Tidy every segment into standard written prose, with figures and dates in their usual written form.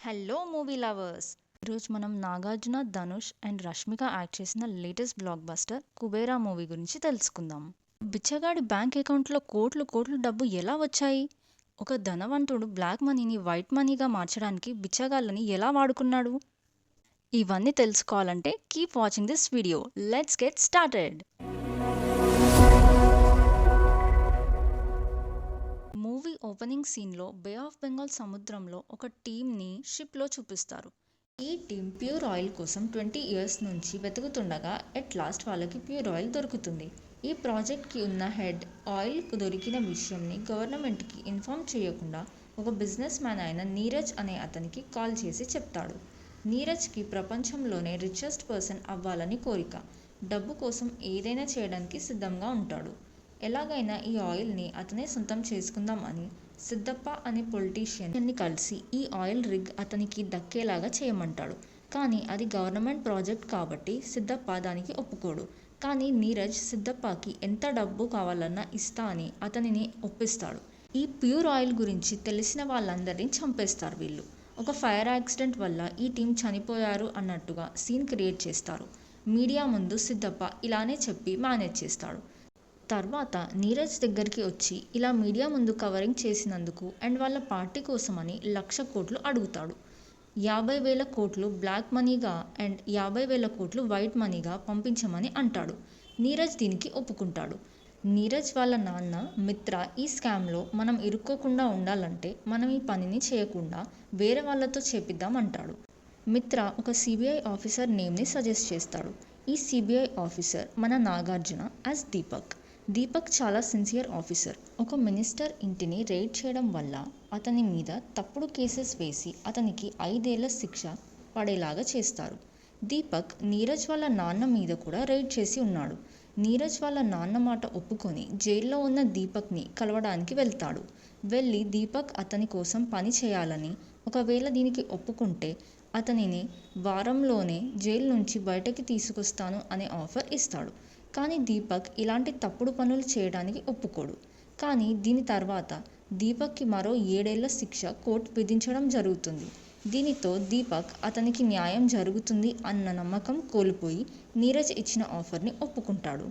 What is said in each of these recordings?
Hello movie lovers. ఈరోజు మనం Nagarjuna, Dhanush and Rashmika act చేసిన latest block buster Kubera movie గురించి తెలుసుకుందాం. బిచ్చగాడి బ్యాంక్ అకౌంట్లో కోట్లు కోట్లు డబ్బు ఎలా వచ్చాయి? ఒక ధనవంతుడు బ్లాక్ మనీని వైట్ మనీగా మార్చడానికి బిచ్చగాళ్ళని ఎలా వాడుకున్నాడు? ఇవన్నీ తెలుసుకోవాలంటే keep watching this video. Let's get started. Movie opening సీన్లో బే ఆఫ్ బెంగాల్ సముద్రంలో ఒక టీంని షిప్లో చూపిస్తారు. ఈ టీం ప్యూర్ ఆయిల్ కోసం 20 ఇయర్స్ నుంచి వెతుకుతుండగా ఎట్ లాస్ట్ వాళ్ళకి ప్యూర్ ఆయిల్ దొరుకుతుంది. ఈ ప్రాజెక్ట్కి ఉన్న హెడ్ ఆయిల్ దొరికిన విషయంని గవర్నమెంట్కి ఇన్ఫార్మ్ చేయకుండా ఒక బిజినెస్ మ్యాన్ అయిన నీరజ్ అనే అతనికి కాల్ చేసి చెప్తాడు. నీరజ్కి ప్రపంచంలోనే రిచెస్ట్ పర్సన్ అవ్వాలని కోరిక. డబ్బు కోసం ఏదైనా చేయడానికి సిద్ధంగా ఉంటాడు. ఎలాగైనా ఈ ఆయిల్ని అతనే సొంతం చేసుకుందాం అని సిద్ధప్ప అనే పొలిటీషియన్ని కలిసి ఈ ఆయిల్ రిగ్ అతనికి దక్కేలాగా చేయమంటాడు. కానీ అది గవర్నమెంట్ ప్రాజెక్ట్ కాబట్టి సిద్ధప్ప దానికి ఒప్పుకోడు. కానీ నీరజ్ సిద్ధప్పకి ఎంత డబ్బు కావాలన్నా ఇస్తా అని అతనిని ఒప్పిస్తాడు. ఈ ప్యూర్ ఆయిల్ గురించి తెలిసిన వాళ్ళందరినీ చంపేస్తారు వీళ్ళు. ఒక ఫైర్ యాక్సిడెంట్ వల్ల ఈ టీం చనిపోయారు అన్నట్టుగా సీన్ క్రియేట్ చేస్తారు. మీడియా ముందు సిద్ధప్ప ఇలానే చెప్పి మేనేజ్ చేస్తాడు. తర్వాత నీరజ్ దగ్గరికి వచ్చి ఇలా మీడియా ముందు కవరింగ్ చేసినందుకు అండ్ వాళ్ళ పార్టీ కోసమని 1,00,000 కోట్లు అడుగుతాడు. 50,000 కోట్లు బ్లాక్ మనీగా అండ్ 50,000 కోట్లు వైట్ మనీగా పంపించమని అంటాడు. నీరజ్ దీనికి ఒప్పుకుంటాడు. నీరజ్ వాళ్ళ నాన్న మిత్ర ఈ స్కామ్లో మనం ఇరుక్కోకుండా ఉండాలంటే మనం ఈ పనిని చేయకుండా వేరే వాళ్ళతో చేపిద్దాం అంటాడు. మిత్ర ఒక సిబిఐ ఆఫీసర్ నేమ్ని సజెస్ట్ చేస్తాడు. ఈ సిబిఐ ఆఫీసర్ మన నాగార్జున యాజ్ దీపక్. దీపక్ చాలా సిన్సియర్ ఆఫీసర్. ఒక మినిస్టర్ ఇంటిని రైడ్ చేయడం వల్ల అతని మీద తప్పుడు కేసెస్ వేసి అతనికి 5 ఏళ్ల శిక్ష పడేలాగా చేస్తారు. దీపక్ నీరజ్ వాళ్ళ నాన్న మీద కూడా రైడ్ చేసి ఉన్నాడు. నీరజ్ వాళ్ళ నాన్న మాట ఒప్పుకొని జైల్లో ఉన్న దీపక్ని కలవడానికి వెళ్తాడు. వెళ్ళి దీపక్ అతని కోసం పని చేయాలని, ఒకవేళ దీనికి ఒప్పుకుంటే అతనిని వారంలోనే జైలు నుంచి బయటకి తీసుకొస్తాను అనే ఆఫర్ ఇస్తాడు. కానీ దీపక్ ఇలాంటి తప్పుడు పనులు చేయడానికి ఒప్పుకోడు. కానీ దీని తర్వాత దీపక్కి మరో 7 ఏళ్ల శిక్ష కోర్టు విధించడం జరుగుతుంది. దీనితో దీపక్ అతనికి న్యాయం జరుగుతుంది అన్న నమ్మకం కోల్పోయి నీరజ్ ఇచ్చిన ఆఫర్ని ఒప్పుకుంటాడు.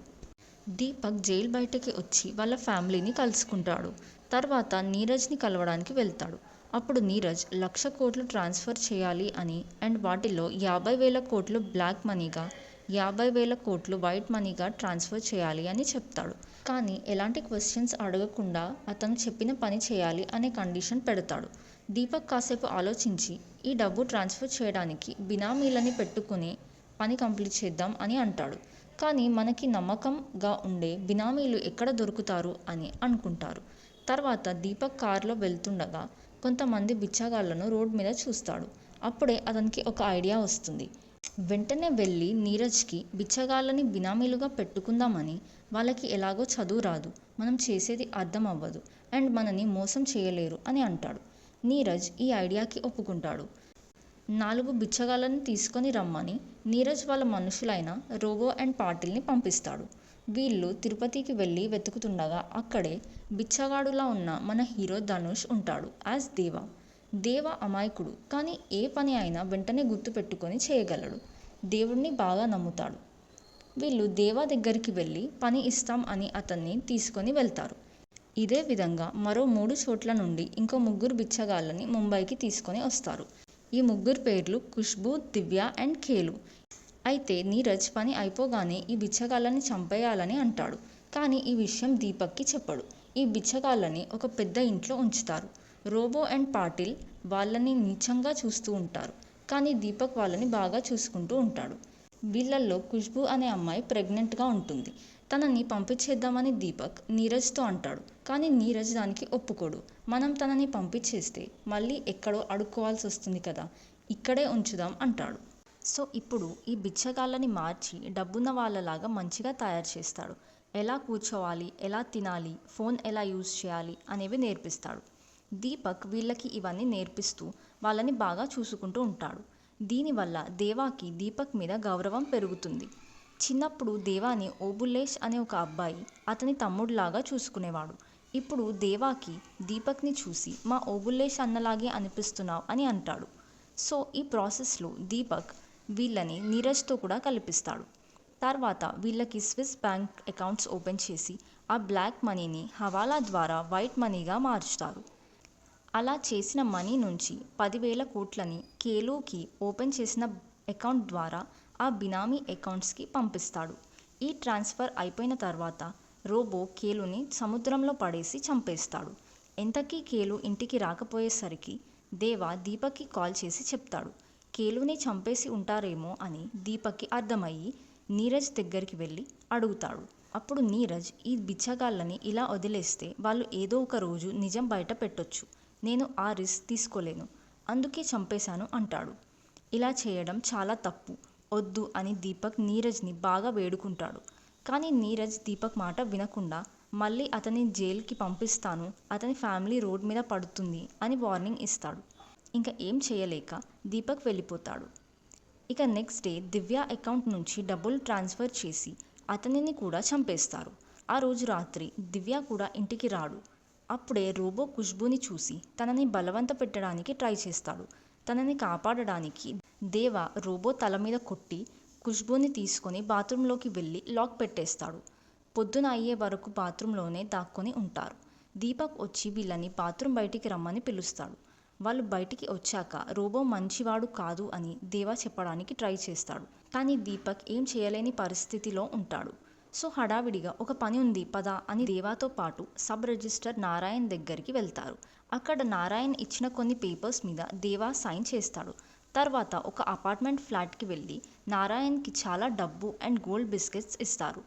దీపక్ జైలు బయటకి వచ్చి వాళ్ళ ఫ్యామిలీని కలుసుకుంటాడు. తర్వాత నీరజ్ని కలవడానికి వెళ్తాడు. అప్పుడు నీరజ్ 1,00,000 కోట్లు ట్రాన్స్ఫర్ చేయాలి అని అండ్ వాటిలో 50,000 కోట్లు బ్లాక్ మనీగా 50,000 కోట్లు వైట్ మనీగా ట్రాన్స్ఫర్ చేయాలి అని చెప్తాడు. కానీ ఎలాంటి క్వశ్చన్స్ అడగకుండా అతను చెప్పిన పని చేయాలి అనే కండిషన్ పెడతాడు. దీపక్ కాసేపు ఆలోచించి ఈ డబ్బు ట్రాన్స్ఫర్ చేయడానికి బినామీలని పెట్టుకుని పని కంప్లీట్ చేద్దాం అని అంటాడు. కానీ మనకి నమ్మకంగా ఉండే బినామీలు ఎక్కడ దొరుకుతారు అని అనుకుంటారు. తర్వాత దీపక్ కారులో వెళ్తుండగా కొంతమంది బిచ్చగాళ్లను రోడ్ మీద చూస్తాడు. అప్పుడే అతనికి ఒక ఐడియా వస్తుంది. వెంటనే వెళ్ళి నీరజ్కి బిచ్చగాళ్ళని బినామీలుగా పెట్టుకుందామని, వాళ్ళకి ఎలాగో చదువు రాదు, మనం చేసేది అర్థం అవ్వదు అండ్ మనని మోసం చేయలేరు అని అంటాడు. నీరజ్ ఈ ఐడియాకి ఒప్పుకుంటాడు. 4 బిచ్చగాళ్ళని తీసుకొని రమ్మని నీరజ్ వాళ్ళ మనుషులైన రోబో అండ్ పాటిల్ని పంపిస్తాడు. వీళ్ళు తిరుపతికి వెళ్ళి వెతుకుతుండగా అక్కడే బిచ్చగాడులా ఉన్న మన హీరో ధనుష్ ఉంటాడు యాజ్ దేవా. దేవ అమాయకుడు, కానీ ఏ పని అయినా వెంటనే గుర్తు పెట్టుకొని చేయగలడు. దేవుడిని బాగా నమ్ముతాడు. వీళ్ళు దేవా దగ్గరికి వెళ్ళి పని ఇస్తాం అని అతన్ని తీసుకొని వెళ్తారు. ఇదే విధంగా మరో 3 చోట్ల నుండి ఇంకో 3 బిచ్చగాళ్ళని ముంబైకి తీసుకొని వస్తారు. ఈ 3 పేర్లు ఖుష్బూ, దివ్య అండ్ ఖేలు. అయితే నీరజ్ పని అయిపోగానే ఈ బిచ్చగాళ్ళని చంపేయాలని అంటాడు. కానీ ఈ విషయం దీపక్కి చెప్పడు. ఈ బిచ్చగాళ్ళని ఒక పెద్ద ఇంట్లో ఉంచుతారు. రోబో అండ్ పాటిల్ వాళ్ళని నీచంగా చూస్తూ ఉంటారు. కానీ దీపక్ వాళ్ళని బాగా చూసుకుంటూ ఉంటాడు. వీళ్ళల్లో ఖుష్బూ అనే అమ్మాయి ప్రెగ్నెంట్గా ఉంటుంది. తనని పంపించేద్దామని దీపక్ నీరజ్తో అంటాడు. కానీ నీరజ్ దానికి ఒప్పుకోడు. మనం తనని పంపించేస్తే మళ్ళీ ఎక్కడో అడుక్కోవాల్సి వస్తుంది కదా, ఇక్కడే ఉంచుదాం అంటాడు. సో ఇప్పుడు ఈ బిచ్చగాళ్ళని మార్చి డబ్బున్న వాళ్ళలాగా మంచిగా తయారు చేస్తాడు. ఎలా కూర్చోవాలి, ఎలా తినాలి, ఫోన్ ఎలా యూజ్ చేయాలి అనేవి నేర్పిస్తాడు. దీపక్ వీళ్ళకి ఇవన్నీ నేర్పిస్తూ వాళ్ళని బాగా చూసుకుంటూ ఉంటాడు. దీనివల్ల దేవాకి దీపక్ మీద గౌరవం పెరుగుతుంది. చిన్నప్పుడు దేవాని ఓబుల్లేష్ అనే ఒక అబ్బాయి అతని తమ్ముడిలాగా చూసుకునేవాడు. ఇప్పుడు దేవాకి దీపక్ని చూసి మా ఓబుల్లేష్ అన్నలాగే అనిపిస్తున్నావు అని అంటాడు. సో ఈ ప్రాసెస్లో దీపక్ వీళ్ళని నీరజ్తో కూడా కల్పిస్తాడు. తర్వాత వీళ్ళకి స్విస్ బ్యాంక్ అకౌంట్స్ ఓపెన్ చేసి ఆ బ్లాక్ మనీని హవాలా ద్వారా వైట్ మనీగా మార్చుతారు. అలా చేసిన మనీ నుంచి 10,000 కోట్లని కేలుకి ఓపెన్ చేసిన అకౌంట్ ద్వారా ఆ బినామీ అకౌంట్స్కి పంపిస్తాడు. ఈ ట్రాన్స్ఫర్ అయిపోయిన తర్వాత రోబో కేలుని సముద్రంలో పడేసి చంపేస్తాడు. ఎంతకీ కేలు ఇంటికి రాకపోయేసరికి దేవా దీపక్కి కాల్ చేసి చెప్తాడు. కేలుని చంపేసి ఉంటారేమో అని దీపక్కి అర్థమయ్యి నీరజ్ దగ్గరికి వెళ్ళి అడుగుతాడు. అప్పుడు నీరజ్, ఈ బిచ్చగాళ్ళని ఇలా వదిలేస్తే వాళ్ళు ఏదో ఒక రోజు నిజం బయట పెట్టొచ్చు, నేను ఆ రిస్క్ తీసుకోలేను, అందుకే చంపేశాను అంటాడు. ఇలా చేయడం చాలా తప్పు, వద్దు అని దీపక్ నీరజ్ని బాగా వేడుకుంటాడు. కానీ నీరజ్ దీపక్ మాట వినకుండా మళ్ళీ అతన్ని జైలుకి పంపిస్తాను, అతని ఫ్యామిలీ రోడ్ మీద పడుతుంది అని వార్నింగ్ ఇస్తాడు. ఇంకా ఏం చేయలేక దీపక్ వెళ్ళిపోతాడు. ఇక నెక్స్ట్ డే దివ్య అకౌంట్ నుంచి డబ్బులు ట్రాన్స్ఫర్ చేసి అతనిని కూడా చంపేస్తారు. ఆ రోజు రాత్రి దివ్య కూడా ఇంటికి రాడు. అప్పుడే రోబో ఖుష్బూని చూసి తనని బలవంత పెట్టడానికి ట్రై చేస్తాడు. తనని కాపాడడానికి దేవా రోబో తల మీద కొట్టి ఖుష్బూని తీసుకొని బాత్రూంలోకి వెళ్ళి లాక్ పెట్టేస్తాడు. పొద్దున అయ్యే వరకు బాత్రూంలోనే దాక్కొని ఉంటారు. దీపక్ వచ్చి వీళ్ళని బాత్రూం బయటికి రమ్మని పిలుస్తాడు. వాళ్ళు బయటికి వచ్చాక రోబో మంచివాడు కాదు అని దేవా చెప్పడానికి ట్రై చేస్తాడు. కానీ దీపక్ ఏం చేయలేని పరిస్థితిలో ఉంటాడు. సో హడావిడిగా ఒక పని ఉంది పద అని దేవాతో పాటు సబ్ రిజిస్టర్ నారాయణ్ దగ్గరికి వెళ్తారు. అక్కడ నారాయణ్ ఇచ్చిన కొన్ని పేపర్స్ మీద దేవా సైన్ చేస్తాడు. తర్వాత ఒక అపార్ట్మెంట్ ఫ్లాట్కి వెళ్ళి నారాయణ్కి చాలా డబ్బు అండ్ గోల్డ్ బిస్కెట్స్ ఇస్తారు.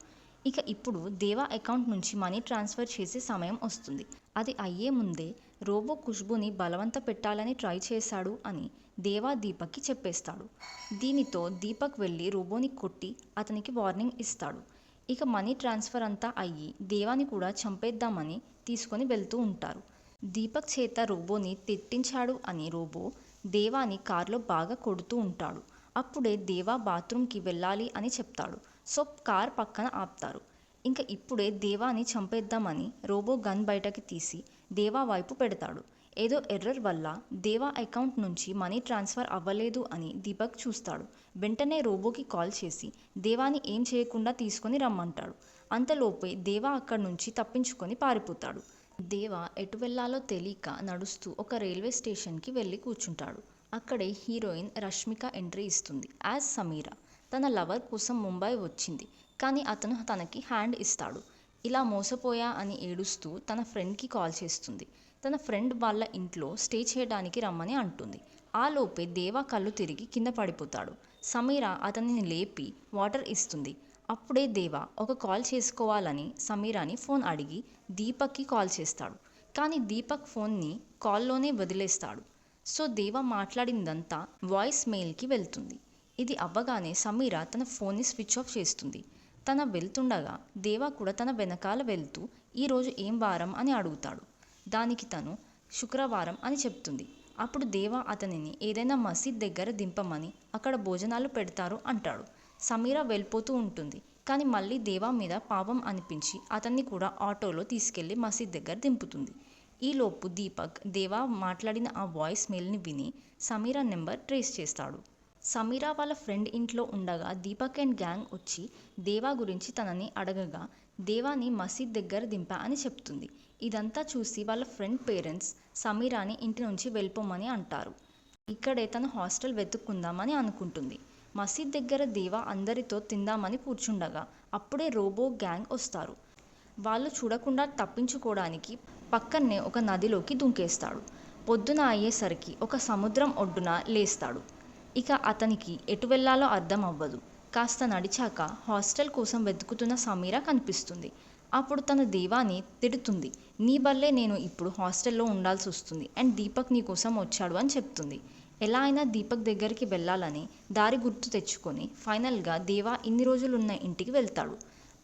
ఇక ఇప్పుడు దేవా అకౌంట్ నుంచి మనీ ట్రాన్స్ఫర్ చేసే సమయం వస్తుంది. అది అయ్యే ముందే రోబో ఖుష్బూని బలవంత పెట్టాలని ట్రై చేశాడు అని దేవా దీపక్కి చెప్పేస్తాడు. దీనితో దీపక్ వెళ్ళి రోబోని కొట్టి అతనికి వార్నింగ్ ఇస్తాడు. ఇక మనీ ట్రాన్స్ఫర్ అంతా అయ్యి దేవాని కూడా చంపేద్దామని తీసుకొని వెళ్తూ ఉంటారు. దీపక్ చేత రోబోని తిట్టించాడు అని రోబో దేవాని కార్లో బాగా కొడుతూ ఉంటాడు. అప్పుడే దేవా బాత్రూంకి వెళ్ళాలి అని చెప్తాడు. సో కార్ పక్కన ఆపుతారు. ఇంకా ఇప్పుడే దేవాని చంపేద్దామని రోబో గన్ బయటకి తీసి దేవా వైపు పెడతాడు. ఏదో ఎర్రర్ వల్ల దేవా అకౌంట్ నుంచి మనీ ట్రాన్స్ఫర్ అవ్వలేదు అని దీపక్ చూస్తాడు. వెంటనే రోబోకి కాల్ చేసి దేవాని ఏం చేయకుండా తీసుకొని రమ్మంటాడు. అంతలోపే దేవా అక్కడి నుంచి తప్పించుకొని పారిపోతాడు. దేవా ఎటు వెళ్లాలో తెలియక నడుస్తూ ఒక రైల్వే స్టేషన్కి వెళ్ళి కూర్చుంటాడు. అక్కడే హీరోయిన్ రష్మిక ఎంట్రీ ఇస్తుంది యాజ్ సమీరా. తన లవర్ కోసం ముంబై వచ్చింది, కానీ అతను తనకి హ్యాండ్ ఇస్తాడు. ఇలా మోసపోయా అని ఏడుస్తూ తన ఫ్రెండ్కి కాల్ చేస్తుంది. తన ఫ్రెండ్ వాళ్ళ ఇంట్లో స్టే చేయడానికి రమ్మని అంటుంది. ఆలోపే దేవా కళ్ళు తిరిగి కింద పడిపోతాడు. సమీరా అతనిని లేపి వాటర్ ఇస్తుంది. అప్పుడే దేవా ఒక కాల్ చేసుకోవాలని సమీరాని ఫోన్ అడిగి దీపక్కి కాల్ చేస్తాడు. కానీ దీపక్ ఫోన్ని కాల్లోనే వదిలేస్తాడు. సో దేవా మాట్లాడిందంతా వాయిస్ మెయిల్కి వెళ్తుంది. ఇది అవ్వగానే సమీరా తన ఫోన్ని స్విచ్ ఆఫ్ చేస్తుంది. తన వెళ్తుండగా దేవా కూడా తన వెనకాల వెళ్తూ ఈరోజు ఏం వారం అని అడుగుతాడు. దానికి తను శుక్రవారం అని చెప్తుంది. అప్పుడు దేవా అతనిని ఏదైనా మసీద్ దగ్గర దింపమని అక్కడ భోజనాలు పెడతారు అంటాడు. సమీరా వెళ్ళిపోతూ ఉంటుంది. కానీ మళ్ళీ దేవా మీద పాపం అనిపించి అతన్ని కూడా ఆటోలో తీసుకెళ్లి మసీద్ దగ్గర దింపుతుంది. ఈలోపు దీపక్ దేవా మాట్లాడిన ఆ వాయిస్ మెయిల్ని విని సమీరా నెంబర్ ట్రేస్ చేస్తాడు. సమీరా వాళ్ళ ఫ్రెండ్ ఇంట్లో ఉండగా దీపక్ అండ్ గ్యాంగ్ వచ్చి దేవా గురించి తనని అడగగా దేవాని మసీద్ దగ్గర దింపా అని చెప్తుంది. ఇదంతా చూసి వాళ్ళ ఫ్రెండ్ పేరెంట్స్ సమీరాని ఇంటి నుంచి వెళ్ళిపోమని అంటారు. ఇక్కడే తన హాస్టల్ వెతుక్కుందామని అనుకుంటుంది. మసీద్ దగ్గర దేవా అందరితో తిందామని కూర్చుండగా అప్పుడే రోబో గ్యాంగ్ వస్తారు. వాళ్ళు చూడకుండా తప్పించుకోవడానికి పక్కనే ఒక నదిలోకి దుంకేస్తాడు. పొద్దున అయ్యేసరికి ఒక సముద్రం ఒడ్డున లేస్తాడు. ఇక అతనికి ఎటు వెళ్లాలో అర్థం అవ్వదు. కాస్త నడిచాక హాస్టల్ కోసం వెతుకుతున్న సమీరా కనిపిస్తుంది. అప్పుడు తన దేవాని తిడుతుంది. నీ వల్లే నేను ఇప్పుడు హాస్టల్లో ఉండాల్సి వస్తుంది అండ్ దీపక్ నీ కోసం వచ్చాడు అని చెప్తుంది. ఎలా అయినా దీపక్ దగ్గరికి వెళ్ళాలని దారి గుర్తు తెచ్చుకొని ఫైనల్గా దేవా ఇన్ని రోజులున్న ఇంటికి వెళ్తాడు.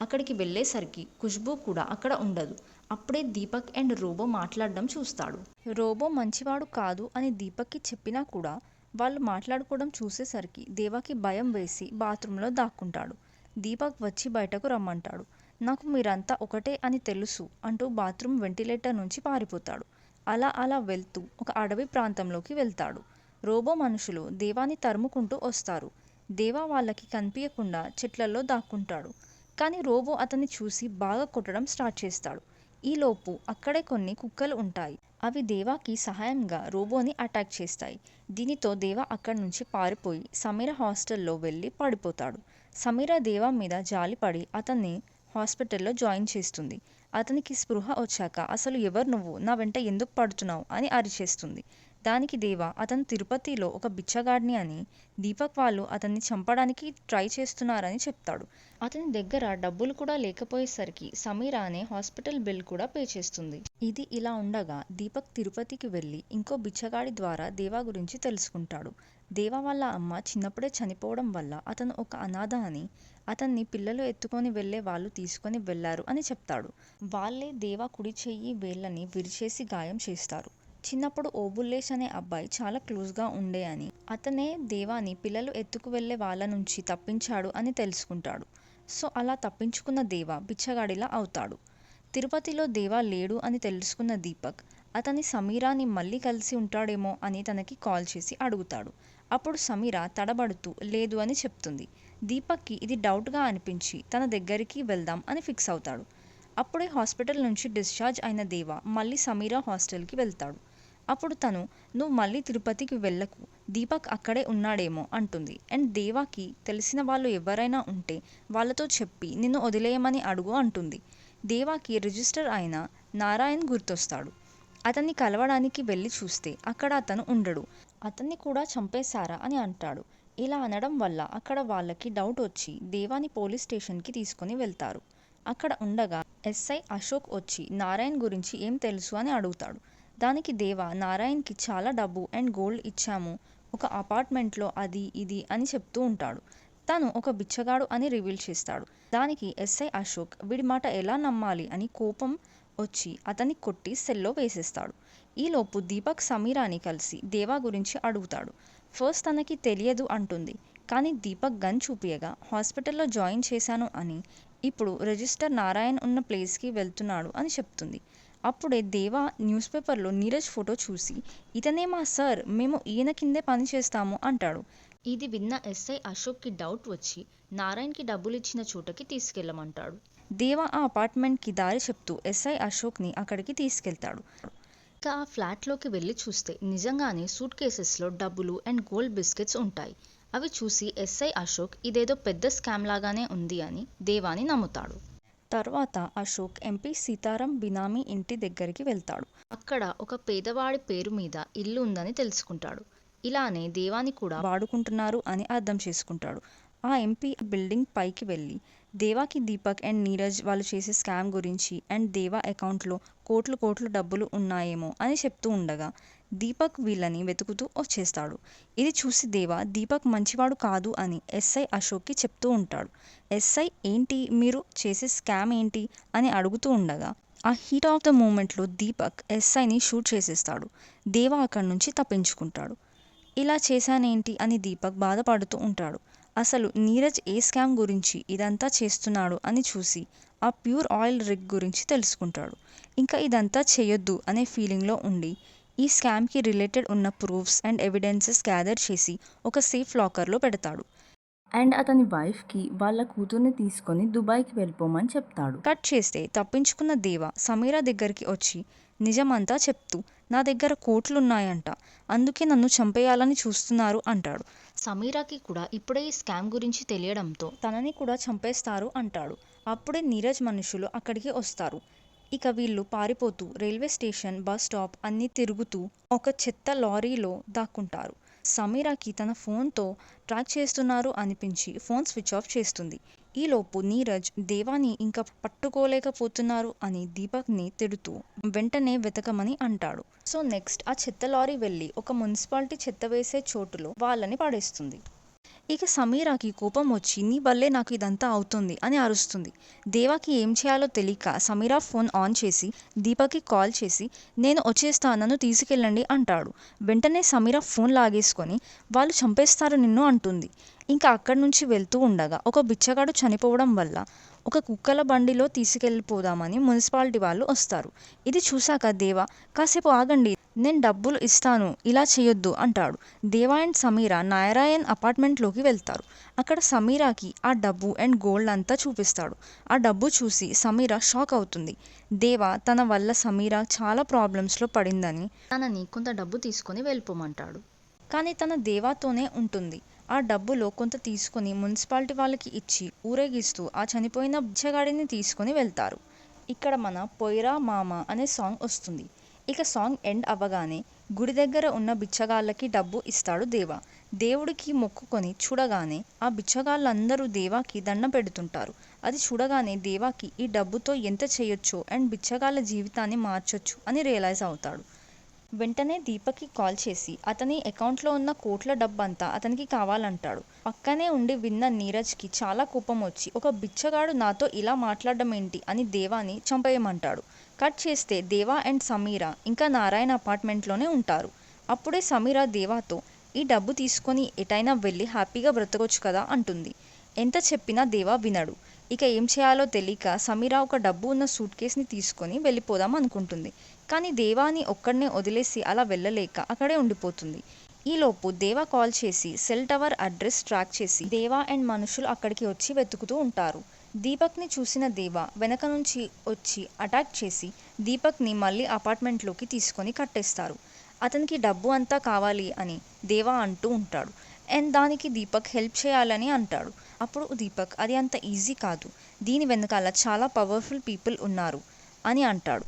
అక్కడికి వెళ్ళేసరికి ఖుష్బూ కూడా అక్కడ ఉండదు. అప్పుడే దీపక్ అండ్ రోబో మాట్లాడడం చూస్తాడు. రోబో మంచివాడు కాదు అని దీపక్కి చెప్పినా కూడా వాళ్ళు మాట్లాడుకోవడం చూసేసరికి దేవాకి భయం వేసి బాత్రూంలో దాక్కుంటాడు. దీపక్ వచ్చి బయటకు రమ్మంటాడు. నాకు మీరంతా ఒకటే అని తెలుసు అంటూ బాత్రూమ్ వెంటిలేటర్ నుంచి పారిపోతాడు. అలా వెళ్తూ ఒక అడవి ప్రాంతంలోకి వెళ్తాడు. రోబో మనుషులు దేవాని తరుముకుంటూ వస్తారు. దేవా వాళ్ళకి కనిపించకుండా చెట్లలో దాక్కుంటాడు. కానీ రోబో అతన్ని చూసి బాగా కొట్టడం స్టార్ట్ చేస్తాడు. ఈలోపు అక్కడే కొన్ని కుక్కలు ఉంటాయి. అవి దేవాకి సహాయంగా రోబోని అటాక్ చేస్తాయి. దీనితో దేవా అక్కడి నుంచి పారిపోయి సమీర హాస్టల్లో వెళ్ళి పడిపోతాడు. సమీర దేవా మీద జాలిపడి అతన్ని హాస్పిటల్లో జాయిన్ చేస్తుంది. అతనికి స్పృహ వచ్చాక అసలు ఎవరు నువ్వు, నా వెంట ఎందుకు పడుతున్నావు అని అరిచేస్తుంది. దానికి దేవా అతను తిరుపతిలో ఒక బిచ్చగాడిని అని, దీపక్ వాళ్ళు అతన్ని చంపడానికి ట్రై చేస్తున్నారని చెప్తాడు. అతని దగ్గర డబ్బులు కూడా లేకపోయేసరికి సమీర అనే హాస్పిటల్ బిల్ కూడా పే చేస్తుంది. ఇది ఇలా ఉండగా దీపక్ తిరుపతికి వెళ్ళి ఇంకో బిచ్చగాడి ద్వారా దేవా గురించి తెలుసుకుంటాడు. దేవా వాళ్ళ అమ్మ చిన్నప్పుడే చనిపోవడం వల్ల అతను ఒక అనాథ అని, అతన్ని పిల్లలు ఎత్తుకొని వెళ్లే వాళ్ళు తీసుకొని వెళ్లారు అని చెప్తాడు. వాళ్ళే దేవా కుడి చెయ్యి వేళ్ళని విరిచేసి గాయం చేస్తారు. చిన్నప్పుడు ఓబుల్లేష్ అనే అబ్బాయి చాలా క్లోజ్గా ఉండే అని, అతనే దేవాని పిల్లలు ఎత్తుకు వెళ్లే వాళ్ళ నుంచి తప్పించాడు అని తెలుసుకుంటాడు. సో అలా తప్పించుకున్న దేవా బిచ్చగాడిలా అవుతాడు. తిరుపతిలో దేవా లేడు అని తెలుసుకున్న దీపక్ అతని సమీరాని మళ్ళీ కలిసి ఉంటాడేమో అని తనకి కాల్ చేసి అడుగుతాడు. అప్పుడు సమీర తడబడుతూ లేదు అని చెప్తుంది. దీపక్కి ఇది డౌట్గా అనిపించి తన దగ్గరికి వెళ్దాం అని ఫిక్స్ అవుతాడు. అప్పుడే హాస్పిటల్ నుంచి డిశ్చార్జ్ అయిన దేవా మళ్ళీ సమీర హాస్టల్కి వెళ్తాడు. అప్పుడు తను నువ్వు మళ్ళీ తిరుపతికి వెళ్ళకు, దీపక్ అక్కడే ఉన్నాడేమో అంటుంది. అండ్ దేవాకి తెలిసిన వాళ్ళు ఎవరైనా ఉంటే వాళ్ళతో చెప్పి నిన్ను వదిలేయమని అడుగు అంటుంది. దేవాకి రిజిస్టర్ అయిన నారాయణ్ గుర్తొస్తాడు. అతన్ని కలవడానికి వెళ్ళి చూస్తే అక్కడ అతను ఉండడు. అతన్ని కూడా చంపేశారా అని అంటాడు. ఇలా అనడం వల్ల అక్కడ వాళ్ళకి డౌట్ వచ్చి దేవాని పోలీస్ స్టేషన్కి తీసుకొని వెళ్తారు. అక్కడ ఉండగా ఎస్ఐ అశోక్ వచ్చి నారాయణ్ గురించి ఏం తెలుసు అని అడుగుతాడు. దానికి దేవా నారాయణ్కి చాలా డబ్బు అండ్ గోల్డ్ ఇచ్చాము, ఒక అపార్ట్మెంట్లో అది ఇది అని చెప్తూ ఉంటాడు. తను ఒక బిచ్చగాడు అని రివీల్ చేస్తాడు. దానికి ఎస్ఐ అశోక్ వీడి మాట ఎలా నమ్మాలి అని కోపం వచ్చి అతన్ని కొట్టి సెల్లో వేసేస్తాడు. ఈలోపు దీపక్ సమీరాని కలిసి దేవా గురించి అడుగుతాడు. ఫస్ట్ తనకి తెలియదు అంటుంది. కానీ దీపక్ గన్ చూపియగా హాస్పిటల్లో జాయిన్ చేశాను అని, ఇప్పుడు రిజిస్టర్ నారాయణ్ ఉన్న ప్లేస్కి వెళ్తున్నాడు అని చెప్తుంది. అప్పుడే దేవా న్యూస్ పేపర్లో నీరజ్ ఫోటో చూసి ఇతనే మా సార్, మేము ఈయన కిందే పని చేస్తాము అంటాడు. ఇది విన్న ఎస్ఐ అశోక్కి డౌట్ వచ్చి నారాయణ్కి డబ్బులు ఇచ్చిన చోటకి తీసుకెళ్ళమంటాడు. దేవా ఆ అపార్ట్మెంట్కి దారి చెప్తూ ఎస్ఐ అశోక్ని అక్కడికి తీసుకెళ్తాడు. ఇక ఆ ఫ్లాట్లోకి వెళ్ళి చూస్తే నిజంగానే సూట్ కేసెస్లో డబ్బులు అండ్ గోల్డ్ బిస్కెట్స్ ఉంటాయి. అవి చూసి ఎస్ఐ అశోక్ ఇదేదో పెద్ద స్కామ్ లాగానే ఉంది అని దేవాని నమ్ముతాడు. తర్వాత అశోక్ ఎంపీ సీతారాం బినామీ ఇంటి దగ్గరికి వెళ్తాడు. అక్కడ ఒక పేదవాడి పేరు మీద ఇల్లు ఉందని తెలుసుకుంటాడు. ఇలానే దేవాని కూడా వాడుకుంటున్నారు అని అర్థం చేసుకుంటాడు. ఆ ఎంపీ బిల్డింగ్ పైకి వెళ్ళి దేవాకి దీపక్ అండ్ నీరజ్ వాళ్ళు చేసే స్కామ్ గురించి అండ్ దేవా అకౌంట్లో కోట్లు డబ్బులు ఉన్నాయేమో అని చెప్తూ ఉండగా దీపక్ వీళ్ళని వెతుకుతూ వచ్చేస్తాడు. ఇది చూసి దేవా దీపక్ మంచివాడు కాదు అని ఎస్ఐ అశోక్కి చెప్తూ ఉంటాడు. ఎస్ఐ ఏంటి మీరు చేసే స్కామ్ ఏంటి అని అడుగుతూ ఉండగా ఆ హీట్ ఆఫ్ ద మూమెంట్లో దీపక్ ఎస్ఐని షూట్ చేసేస్తాడు. దేవా అక్కడి నుంచి తప్పించుకుంటాడు. ఇలా చేశానేంటి అని దీపక్ బాధపడుతూ ఉంటాడు. అసలు నీరజ్ ఏ స్కామ్ గురించి ఇదంతా చేస్తున్నాడు అని చూసి ఆ ప్యూర్ ఆయిల్ రిగ్ గురించి తెలుసుకుంటాడు. ఇంకా ఇదంతా చేయొద్దు అనే ఫీలింగ్లో ఉండి ఈ స్కామ్కి రిలేటెడ్ ఉన్న ప్రూఫ్స్ అండ్ ఎవిడెన్సెస్ గ్యాదర్ చేసి ఒక సేఫ్ లాకర్లో పెడతాడు. అండ్ అతని వైఫ్కి వాళ్ళ కూతుర్ని తీసుకొని దుబాయ్కి వెళ్ళిపోమని చెప్తాడు. కట్ చేస్తే తప్పించుకున్న దేవా సమీరా దగ్గరికి వచ్చి నిజమంతా చెప్తూ నా దగ్గర కోట్లున్నాయంట, అందుకే నన్ను చంపేయాలని చూస్తున్నారు అంటాడు. సమీరాకి కూడా ఇప్పుడే ఈ స్కామ్ గురించి తెలియడంతో తనని కూడా చంపేస్తారు అంటాడు. అప్పుడే నీరజ్ మనుషులు అక్కడికి వస్తారు. ఇక వీళ్ళు పారిపోతూ రైల్వే స్టేషన్, బస్ స్టాప్ అన్నీ తిరుగుతూ ఒక చెత్త లారీలో దాక్కుంటారు. సమీరాకి తన ఫోన్తో ట్రాక్ చేస్తున్నారు అనిపించి ఫోన్ స్విచ్ ఆఫ్ చేస్తుంది. ఈలోపు నీరజ్ దేవాని ఇంకా పట్టుకోలేకపోతున్నారు అని దీపక్ని తిడుతూ వెంటనే వెతకమని అంటాడు. సో నెక్స్ట్ ఆ చెత్త లారీ వెళ్ళి ఒక మున్సిపాలిటీ చెత్త వేసే చోటులో వాళ్ళని పడేస్తుంది. ఇక సమీరాకి కోపం వచ్చి నీ వల్లే నాకు ఇదంతా అవుతుంది అని అరుస్తుంది. దేవాకి ఏం చేయాలో తెలియక సమీరా ఫోన్ ఆన్ చేసి దీపక్కి కాల్ చేసి నేను వచ్చేస్తా, నన్ను తీసుకెళ్ళండి అంటాడు. వెంటనే సమీరా ఫోన్ లాగేసుకొని వాళ్ళు చంపేస్తారు నిన్ను అంటుంది. ఇంకా అక్కడి నుంచి వెళ్తూ ఉండగా ఒక బిచ్చగాడు చనిపోవడం వల్ల ఒక కుక్కల బండిలో తీసుకెళ్ళిపోదామని మున్సిపాలిటీ వాళ్ళు వస్తారు. ఇది చూశాక దేవా కాసేపు ఆగండి, నేను డబ్బులు ఇస్తాను, ఇలా చేయొద్దు అంటాడు. దేవా అండ్ సమీర నారాయణ్ అపార్ట్మెంట్లోకి వెళ్తారు. అక్కడ సమీరాకి ఆ డబ్బు అండ్ గోల్డ్ అంతా చూపిస్తాడు. ఆ డబ్బు చూసి సమీర షాక్ అవుతుంది. దేవా తన వల్ల సమీర చాలా ప్రాబ్లమ్స్లో పడిందని తనని కొంత డబ్బు తీసుకొని వెళ్ళిపోమంటాడు. కానీ తన దేవాతోనే ఉంటుంది. ఆ డబ్బులో కొంత తీసుకొని మున్సిపాలిటీ వాళ్ళకి ఇచ్చి ఊరేగిస్తూ ఆ చనిపోయిన బిచ్చగాడిని తీసుకొని వెళ్తారు. ఇక్కడ మన పొయ్యిరా మామ అనే సాంగ్ వస్తుంది. ఇక సాంగ్ ఎండ్ అవ్వగానే గుడి దగ్గర ఉన్న బిచ్చగాళ్ళకి డబ్బు ఇస్తాడు దేవా. దేవుడికి మొక్కుకొని చూడగానే ఆ బిచ్చగాళ్ళందరూ దేవాకి దండం పెడుతుంటారు. అది చూడగానే దేవాకి ఈ డబ్బుతో ఎంత చేయొచ్చో అండ్ బిచ్చగాళ్ళ జీవితాన్ని మార్చొచ్చు అని రియలైజ్ అవుతాడు. వెంటనే దీపక్కి కాల్ చేసి అతని అకౌంట్లో ఉన్న కోట్ల డబ్బంతా అతనికి కావాలంటాడు. పక్కనే ఉండి విన్న నీరజ్కి చాలా కోపం వచ్చి ఒక బిచ్చగాడు నాతో ఇలా మాట్లాడడం ఏంటి అని దేవాని చంపేయమంటాడు. కట్ చేస్తే దేవా అండ్ సమీర ఇంకా నారాయణ అపార్ట్మెంట్లోనే ఉంటారు. అప్పుడే సమీర దేవాతో ఈ డబ్బు తీసుకొని ఎటైనా వెళ్ళి హ్యాపీగా బ్రతకొచ్చు కదా అంటుంది. ఎంత చెప్పినా దేవా వినడు. ఇక ఏం చేయాలో తెలియక సమీర ఒక డబ్బు ఉన్న సూట్ కేస్ని తీసుకొని వెళ్ళిపోదాం అనుకుంటుంది. కానీ దేవాని ఒక్కడనే వదిలేసి అలా వెళ్ళలేక అక్కడే ఉండిపోతుంది. ఈలోపు దేవా కాల్ చేసి సెల్ టవర్ అడ్రస్ ట్రాక్ చేసి దేవా అండ్ మనుషులు అక్కడికి వచ్చి వెతుకుతూ ఉంటారు. దీపక్ని చూసిన దేవా వెనక నుంచి వచ్చి అటాక్ చేసి దీపక్ని మళ్ళీ అపార్ట్మెంట్లోకి తీసుకొని కట్టేస్తారు. అతనికి డబ్బు అంతా కావాలి అని దేవా అంటూ ఉంటాడు. అండ్ దానికి దీపక్ హెల్ప్ చేయాలని అంటాడు. అప్పుడు దీపక్ అది అంత ఈజీ కాదు, దీని వెనకాల చాలా పవర్ఫుల్ పీపుల్ ఉన్నారు అని అంటాడు.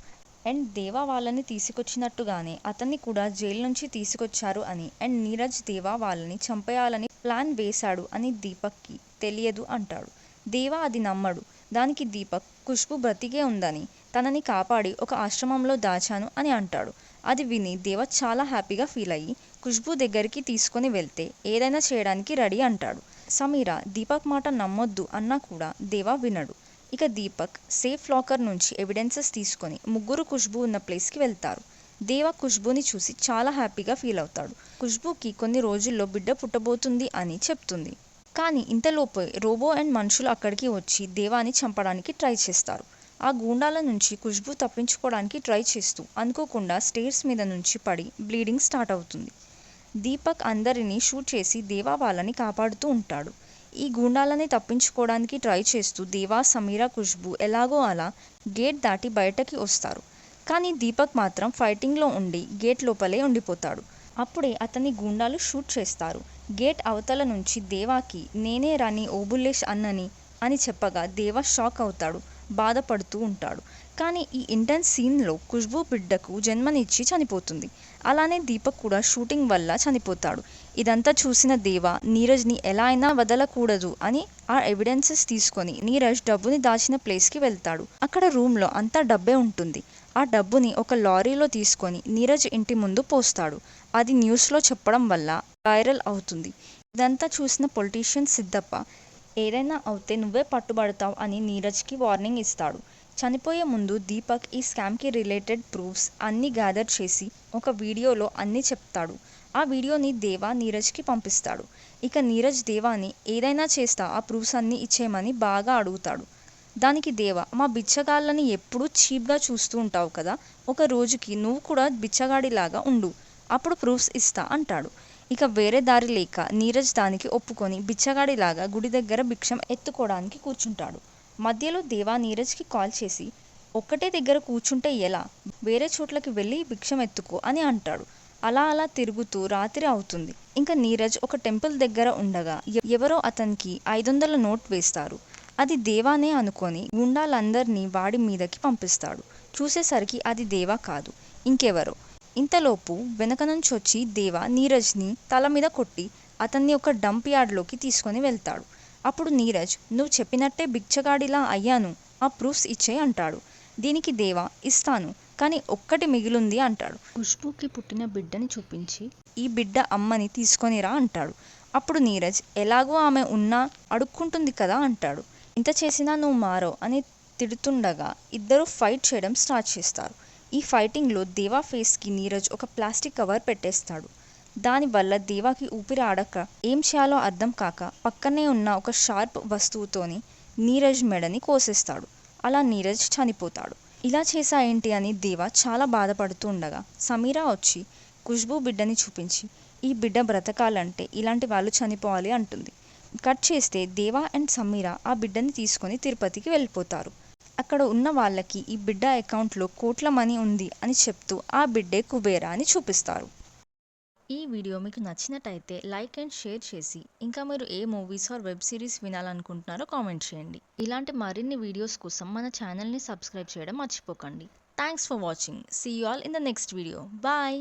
అండ్ దేవా వాళ్ళని తీసుకొచ్చినట్టుగానే అతన్ని కూడా జైలు నుంచి తీసుకొచ్చారు అని అండ్ నీరజ్ దేవా వాళ్ళని చంపేయాలని ప్లాన్ వేశాడు అని దీపక్కి తెలియదు అంటాడు. దేవా అది నమ్మడు. దానికి దీపక్ ఖుష్బు బ్రతికే ఉందని తనని కాపాడి ఒక ఆశ్రమంలో దాచాను అని అంటాడు. అది విని దేవా చాలా హ్యాపీగా ఫీల్ అయ్యి ఖుష్బు దగ్గరికి తీసుకొని వెళ్తే ఏదైనా చేయడానికి రెడీ అంటాడు. సమీర దీపక్ మాట నమ్మొద్దు అన్నా కూడా దేవా వినడు. ఇక దీపక్ సేఫ్ లాకర్ నుంచి ఎవిడెన్సెస్ తీసుకొని ముగ్గురు ఖుష్బు ఉన్న ప్లేస్కి వెళ్తారు. దేవా ఖుష్బుని చూసి చాలా హ్యాపీగా ఫీల్ అవుతాడు. ఖుష్బుకి కొన్ని రోజుల్లో బిడ్డ పుట్టబోతుంది అని చెప్తుంది. కానీ ఇంతలోపే రోబో అండ్ మనుషులు అక్కడికి వచ్చి దేవాని చంపడానికి ట్రై చేస్తారు. ఆ గూండాల నుంచి ఖుష్బు తప్పించుకోవడానికి ట్రై చేస్తూ అనుకోకుండా స్టేర్స్ మీద నుంచి పడి బ్లీడింగ్ స్టార్ట్ అవుతుంది. దీపక్ అందరినీ షూట్ చేసి దేవా వాళ్ళని కాపాడుతూ ఉంటాడు. ఈ గూండాలని తప్పించుకోవడానికి ట్రై చేస్తూ దేవా సమీర ఖుష్బు ఎలాగో అలా గేట్ దాటి బయటకి వస్తారు. కానీ దీపక్ మాత్రం ఫైటింగ్లో ఉండి గేట్ లోపలే ఉండిపోతాడు. అప్పుడే అతని గూండాలు షూట్ చేస్తారు. గేట్ అవతల నుంచి దేవాకి నేనే రాని ఓబుల్లేష్ అన్నని అని చెప్పగా దేవా షాక్ అవుతాడు, బాధపడుతూ ఉంటాడు. కానీ ఈ ఇంటెన్స్ సీన్లో ఖుష్బు బిడ్డకు జన్మనిచ్చి చనిపోతుంది. అలానే దీపక్ కూడా షూటింగ్ వల్ల చనిపోతాడు. ఇదంతా చూసిన దేవా నీరజ్ని ఎలా అయినా వదలకూడదు అని ఆ ఎవిడెన్సెస్ తీసుకొని నీరజ్ డబ్బుని దాచిన ప్లేస్కి వెళ్తాడు. అక్కడ రూమ్లో అంతా డబ్బే ఉంటుంది. ఆ డబ్బుని ఒక లారీలో తీసుకొని నీరజ్ ఇంటి ముందు పోస్తాడు. అది న్యూస్లో చెప్పడం వల్ల వైరల్ అవుతుంది. ఇదంతా చూసిన పొలిటీషియన్ సిద్ధప్ప ఏదైనా అవుతే నువ్వే పట్టుబడతావు అని నీరజ్కి వార్నింగ్ ఇస్తాడు. చనిపోయే ముందు దీపక్ ఈ స్కామ్కి రిలేటెడ్ ప్రూఫ్స్ అన్నీ గ్యాదర్ చేసి ఒక వీడియోలో అన్నీ చెప్తాడు. ఆ వీడియోని దేవా నీరజ్కి పంపిస్తాడు. ఇక నీరజ్ దేవాని ఏదైనా చేస్తా ఆ ప్రూఫ్స్ అన్నీ ఇచ్చేయమని బాగా అడుగుతాడు. దానికి దేవా మా బిచ్చగాళ్ళని ఎప్పుడూ చీప్గా చూస్తూ ఉంటావు కదా, ఒక రోజుకి నువ్వు కూడా బిచ్చగాడిలాగా ఉండు, అప్పుడు ప్రూఫ్స్ ఇస్తా అంటాడు. ఇక వేరే దారి లేక నీరజ్ దానికి ఒప్పుకొని బిచ్చగాడిలాగా గుడి దగ్గర భిక్షం ఎత్తుకోవడానికి కూర్చుంటాడు. మధ్యలో దేవా నీరజ్కి కాల్ చేసి ఒక్కటే దగ్గర కూర్చుంటే ఎలా, వేరే చోట్లకి వెళ్ళి భిక్షం ఎత్తుకో అని అంటాడు. అలా అలా తిరుగుతూ రాత్రి అవుతుంది. ఇంకా నీరజ్ ఒక టెంపుల్ దగ్గర ఉండగా ఎవరో అతనికి 500 నోట్ వేస్తారు. అది దేవానే అనుకొని గుండాలందరినీ వాడి మీదకి పంపిస్తాడు. చూసేసరికి అది దేవా కాదు, ఇంకెవరో. ఇంతలోపు వెనక నుంచి వచ్చి దేవా నీరజ్ని తల మీద కొట్టి అతన్ని ఒక డంప్ యార్డ్లోకి తీసుకొని వెళ్తాడు. అప్పుడు నీరజ్ నువ్వు చెప్పినట్టే బిచ్చగాడిలా అయ్యాను, ఆ ప్రూఫ్స్ ఇచ్చేయి అంటాడు. దీనికి దేవా ఇస్తాను, కానీ ఒక్కటి మిగిలింది అంటాడు. ఖుష్బుకి పుట్టిన బిడ్డని చూపించి ఈ బిడ్డ అమ్మని తీసుకొనిరా అంటాడు. అప్పుడు నీరజ్ ఎలాగో ఆమె ఉన్నా అడుక్కుంటుంది కదా అంటాడు. ఇంత చేసినా నువ్వు మారో అని తిడుతుండగా ఇద్దరు ఫైట్ చేయడం స్టార్ట్ చేస్తారు. ఈ ఫైటింగ్లో దేవా ఫేస్కి నీరజ్ ఒక ప్లాస్టిక్ కవర్ పెట్టేస్తాడు. దానివల్ల దేవాకి ఊపిరి ఆడక ఏం చేయాలో అర్థం కాక పక్కనే ఉన్న ఒక షార్ప్ వస్తువుతోని నీరజ్ మెడని కోసేస్తాడు. అలా నీరజ్ చనిపోతాడు. ఇలా చేసా ఏంటి అని దేవా చాలా బాధపడుతూ ఉండగా సమీరా వచ్చి ఖుష్బూ బిడ్డని చూపించి ఈ బిడ్డ బ్రతకాలంటే ఇలాంటి వాళ్ళు చనిపోవాలి అంటుంది. కట్ చేస్తే దేవా అండ్ సమీరా ఆ బిడ్డని తీసుకొని తిరుపతికి వెళ్ళిపోతారు. అక్కడ ఉన్న వాళ్ళకి ఈ బిడ్డ అకౌంట్లో కోట్ల మనీ ఉంది అని చెప్తూ ఆ బిడ్డే కుబేరా అని చూపిస్తారు. ఈ వీడియో మీకు నచ్చినట్టయితే లైక్ అండ్ షేర్ చేసి ఇంకా మీరు ఏ మూవీస్ ఆర్ వెబ్ సిరీస్ వినాలనుకుంటున్నారో కామెంట్ చేయండి. ఇలాంటి మరిన్ని వీడియోస్ కోసం మన ఛానల్ని సబ్స్క్రైబ్ చేయడం మర్చిపోకండి. Thanks for watching. See you all in the next video. Bye.